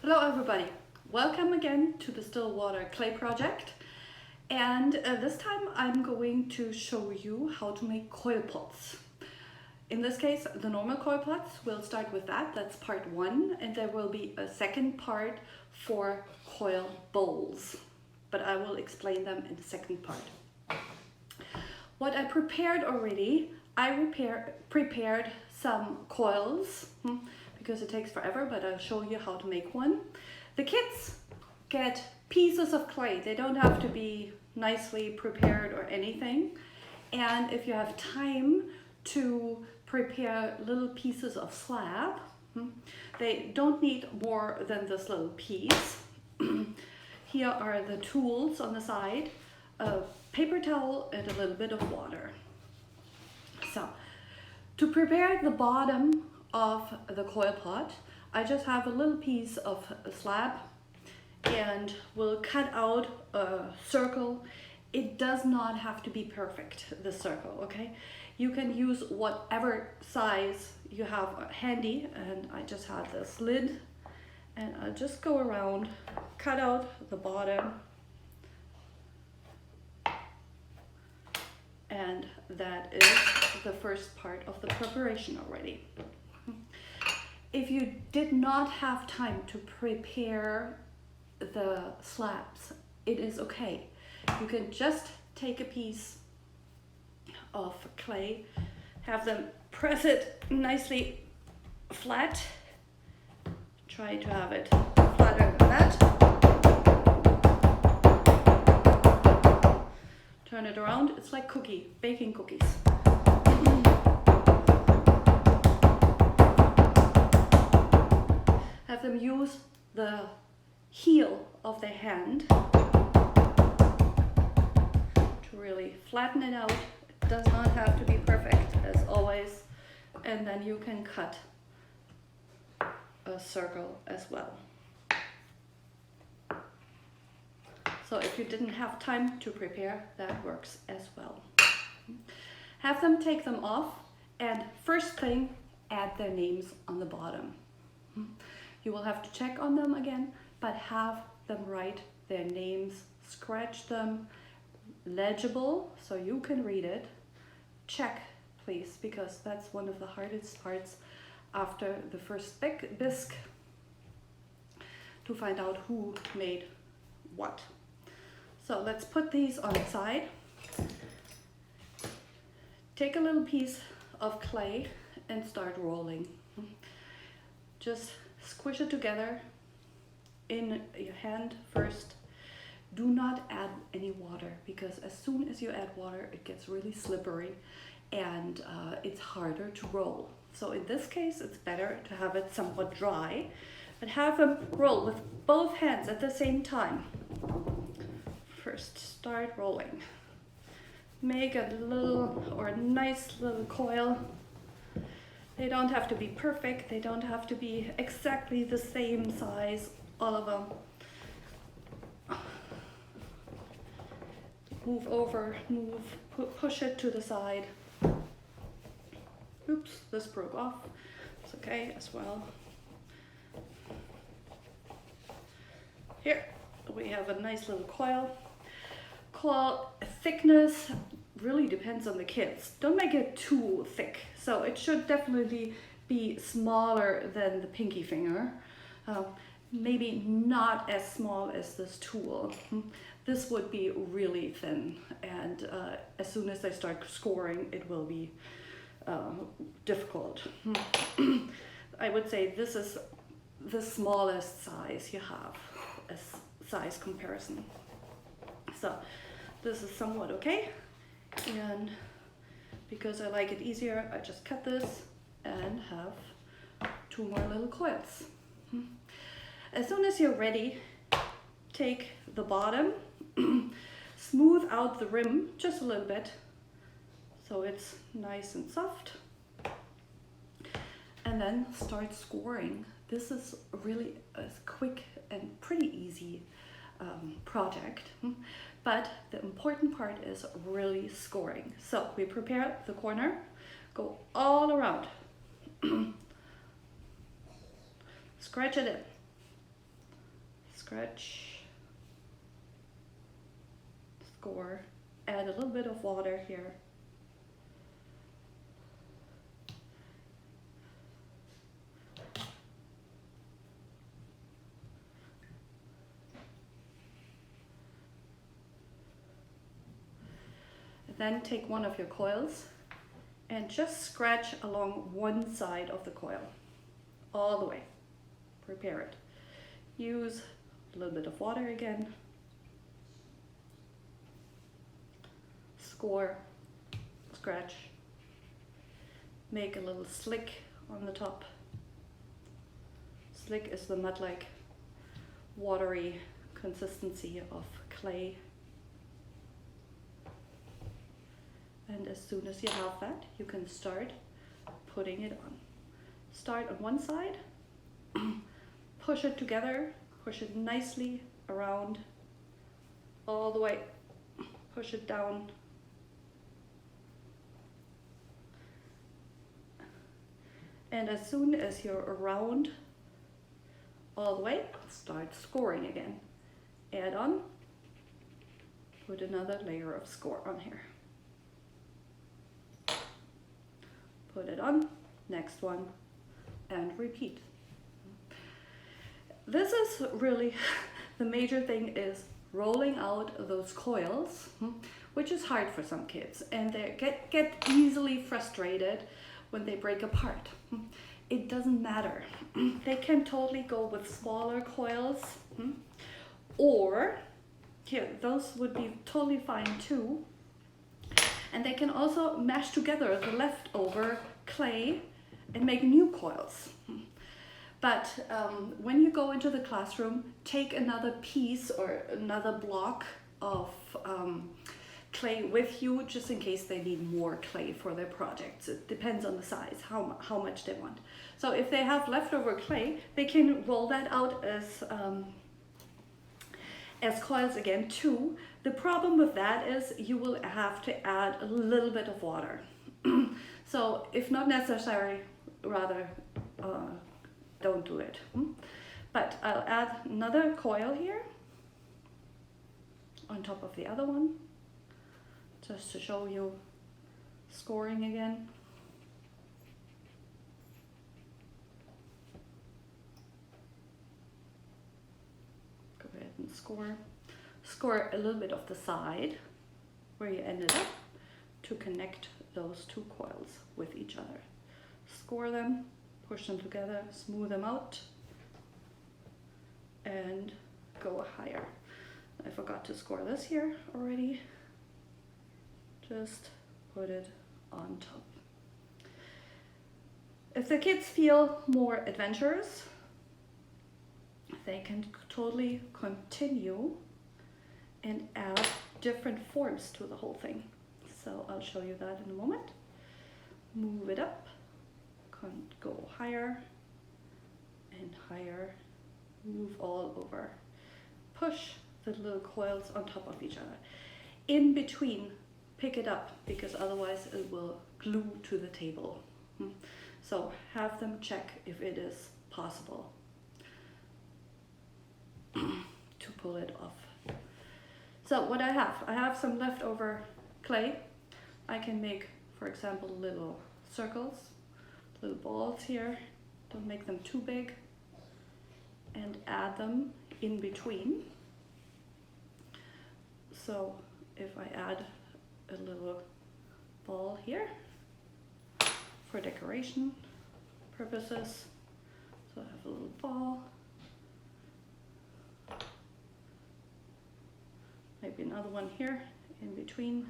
Hello everybody, welcome again to the Stillwater clay project, and this time I'm going to show you how to make coil pots. In this case the normal coil pots, we'll start with that's part one, and there will be a second part for coil bowls, but I will explain them in the second part. What I prepared already, I prepared some coils, because it takes forever, but I'll show you how to make one. The kids get pieces of clay. They don't have to be nicely prepared or anything. And if you have time to prepare little pieces of slab, they don't need more than this little piece. Here are the tools on the side, a paper towel and a little bit of water. So, to prepare the bottom of the coil pot, I just have a little piece of slab and we'll cut out a circle. It does not have to be perfect, the circle, okay? You can use whatever size you have handy, and I just have this lid and I'll just go around, cut out the bottom, and that is the first part of the preparation already. If you did not have time to prepare the slabs, it is okay. You can just take a piece of clay, have them press it nicely flat. Try to have it flatter than that. Turn it around. It's like baking cookies. Have them use the heel of their hand to really flatten it out. It does not have to be perfect, as always. And then you can cut a circle as well. So if you didn't have time to prepare, that works as well. Have them take them off, and first thing, add their names on the bottom. You will have to check on them again, but have them write their names, scratch them, legible so you can read it. Check, please, because that's one of the hardest parts after the first bisque, to find out who made what. So let's put these on the side. Take a little piece of clay and start rolling. Just squish it together in your hand first. Do not add any water, because as soon as you add water it gets really slippery and it's harder to roll. So in this case it's better to have it somewhat dry, but have them roll with both hands at the same time. First start rolling. Make a little or a nice little coil. They don't have to be perfect, they don't have to be exactly the same size, all of them. Move over, push it to the side. Oops, this broke off. It's okay as well. Here we have a nice little coil. Coil thickness really depends on the kids. Don't make it too thick. So it should definitely be smaller than the pinky finger. Maybe not as small as this tool. This would be really thin, and as soon as they start scoring, it will be difficult. I would say this is the smallest size you have, as size comparison. So this is somewhat okay, and because I like it easier, I just cut this and have two more little coils. As soon as you're ready, take the bottom, smooth out the rim just a little bit so it's nice and soft, and then start scoring. This is really a quick and pretty easy project, but the important part is really scoring. So we prepare the corner, go all around, scratch it in. scratch, score, add a little bit of water here. Then take one of your coils and just scratch along one side of the coil, all the way. Prepare it. Use a little bit of water again. Score, scratch. Make a little slick on the top. Slick is the mud-like, watery consistency of clay. And as soon as you have that, you can start putting it on. Start on one side, push it together, push it nicely around, all the way, push it down. And as soon as you're around all the way, start scoring again. Add on, put another layer of score on here. Put it on, next one, and repeat. This is really, the major thing is rolling out those coils, which is hard for some kids, and they get easily frustrated when they break apart. It doesn't matter. They can totally go with smaller coils, or here, those would be totally fine too. And they can also mash together the leftover clay and make new coils. But when you go into the classroom, take another piece or another block of clay with you, just in case they need more clay for their projects. It depends on the size, how much they want. So if they have leftover clay, they can roll that out as coils again too. The problem with that is you will have to add a little bit of water. So if not necessary, rather don't do it. But I'll add another coil here on top of the other one, just to show you scoring again. Go ahead and score. Score a little bit of the side where you ended up to connect those two coils with each other. Score them, push them together, smooth them out, and go higher. I forgot to score this here already. Just put it on top. If the kids feel more adventurous, they can totally continue and add different forms to the whole thing. So I'll show you that in a moment. Move it up, go higher and higher, move all over. Push the little coils on top of each other. In between, pick it up, because otherwise it will glue to the table. So have them check if it is possible to pull it off. So what I have some leftover clay. I can make, for example, little circles, little balls here. Don't make them too big, and add them in between. So if I add a little ball here for decoration purposes, so I have a little ball, maybe another one here in between.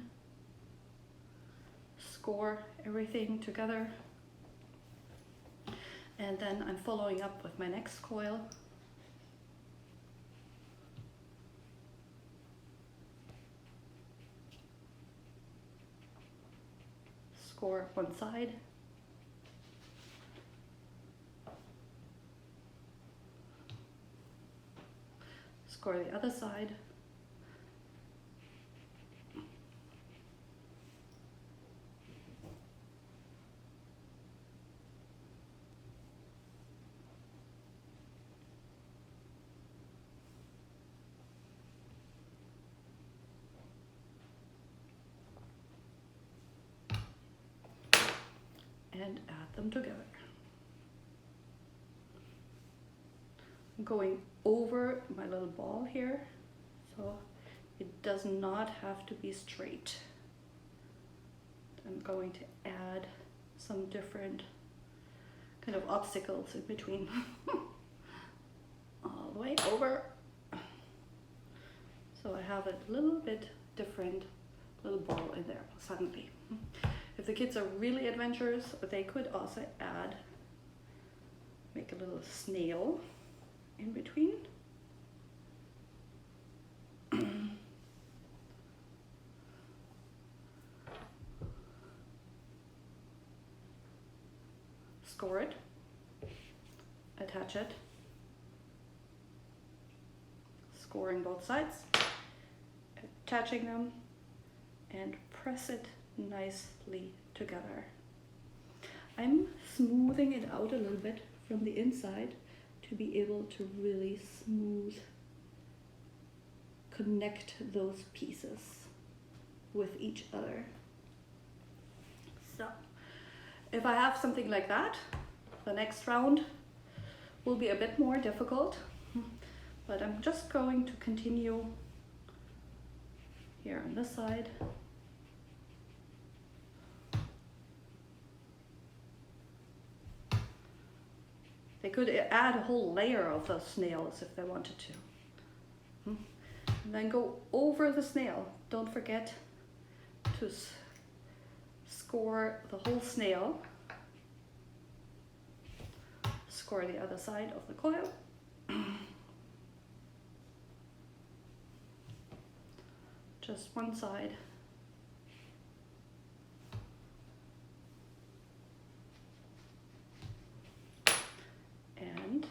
Score everything together, and then I'm following up with my next coil. Score one side, score the other side, and add them together. I'm going over my little ball here, so it does not have to be straight. I'm going to add some different kind of obstacles in between. All the way over. So I have a little bit different little ball in there suddenly. If the kids are really adventurous, they could also make a little snail in between. Score it, attach it, scoring both sides, attaching them, and press it nicely together. I'm smoothing it out a little bit from the inside to be able to really smooth connect those pieces with each other. So if I have something like that, the next round will be a bit more difficult, but I'm just going to continue here on this side. They could add a whole layer of those snails if they wanted to. And then go over the snail. Don't forget to score the whole snail. Score the other side of the coil. Just one side. And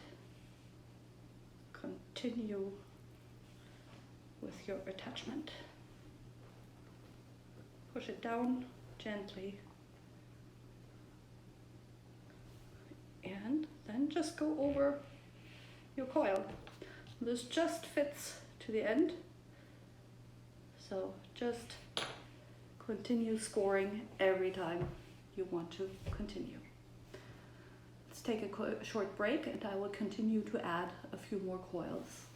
continue with your attachment. Push it down gently. And then just go over your coil. This just fits to the end. So just continue scoring every time you want to continue. Let's take a short break and I will continue to add a few more coils.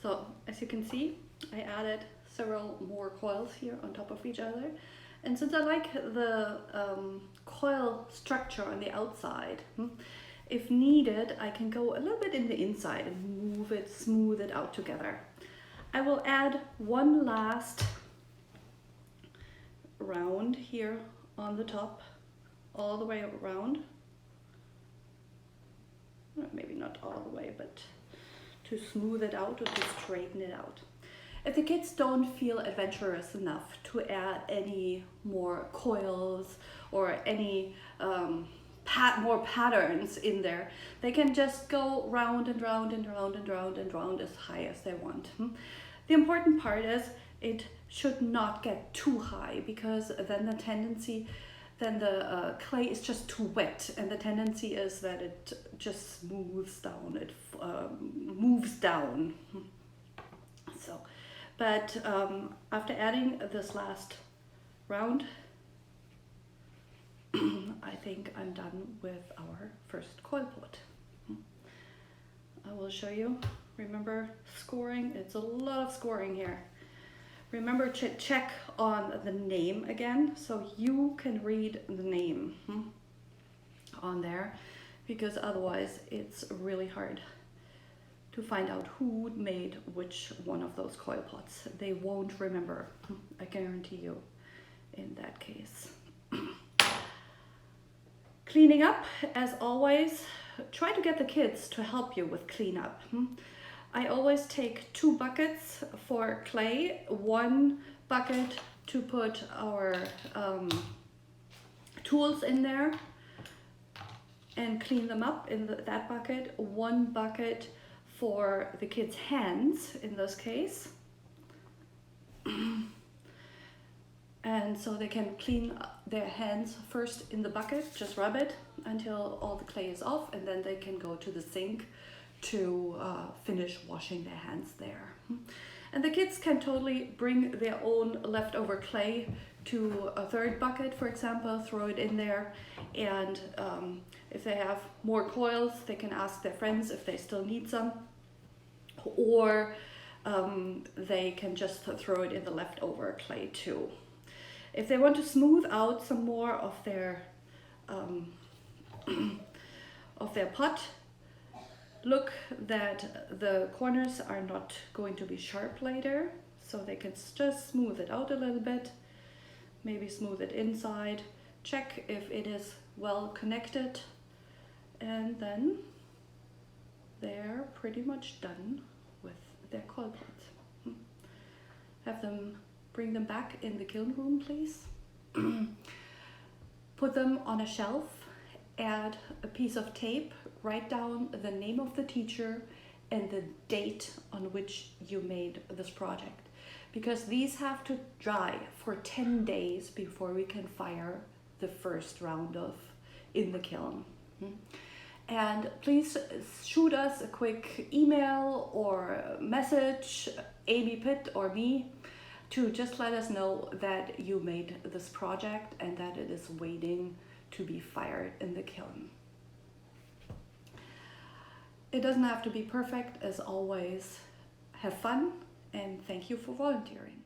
So as you can see, I added several more coils here on top of each other. And since I like the coil structure on the outside, if needed, I can go a little bit in the inside and move it, smooth it out together. I will add one last round here on the top, all the way around. Maybe not all the way, but to smooth it out or to straighten it out. If the kids don't feel adventurous enough to add any more coils or any more patterns in there, they can just go round and round and round and round and round as high as they want. The important part is it should not get too high, because then the clay is just too wet, and the tendency is that it just smooths down, it moves down. So, but after adding this last round, I think I'm done with our first coil pot. I will show you. Remember scoring, it's a lot of scoring here. Remember to check on the name again, so you can read the name on there, because otherwise it's really hard to find out who made which one of those coil pots. They won't remember, I guarantee you, in that case. Cleaning up, as always, try to get the kids to help you with cleanup. I always take 2 buckets for clay, 1 bucket to put our tools in there and clean them up in that bucket, 1 bucket for the kids' hands in this case. And so they can clean their hands first in the bucket, just rub it until all the clay is off, and then they can go to the sink to finish washing their hands there. And the kids can totally bring their own leftover clay to a third bucket, for example, throw it in there, and if they have more coils, they can ask their friends if they still need some, or they can just throw it in the leftover clay too. If they want to smooth out some more of their pot, look that the corners are not going to be sharp later, so they can just smooth it out a little bit, maybe smooth it inside, check if it is well connected, and then they're pretty much done with their coil pots. Have them bring them back in the kiln room, please. Put them on a shelf, add a piece of tape, write down the name of the teacher and the date on which you made this project, because these have to dry for 10 days before we can fire the first round of in the kiln. And please shoot us a quick email or message, Amy Pitt or me, to just let us know that you made this project and that it is waiting to be fired in the kiln. It doesn't have to be perfect, as always. Have fun, and thank you for volunteering.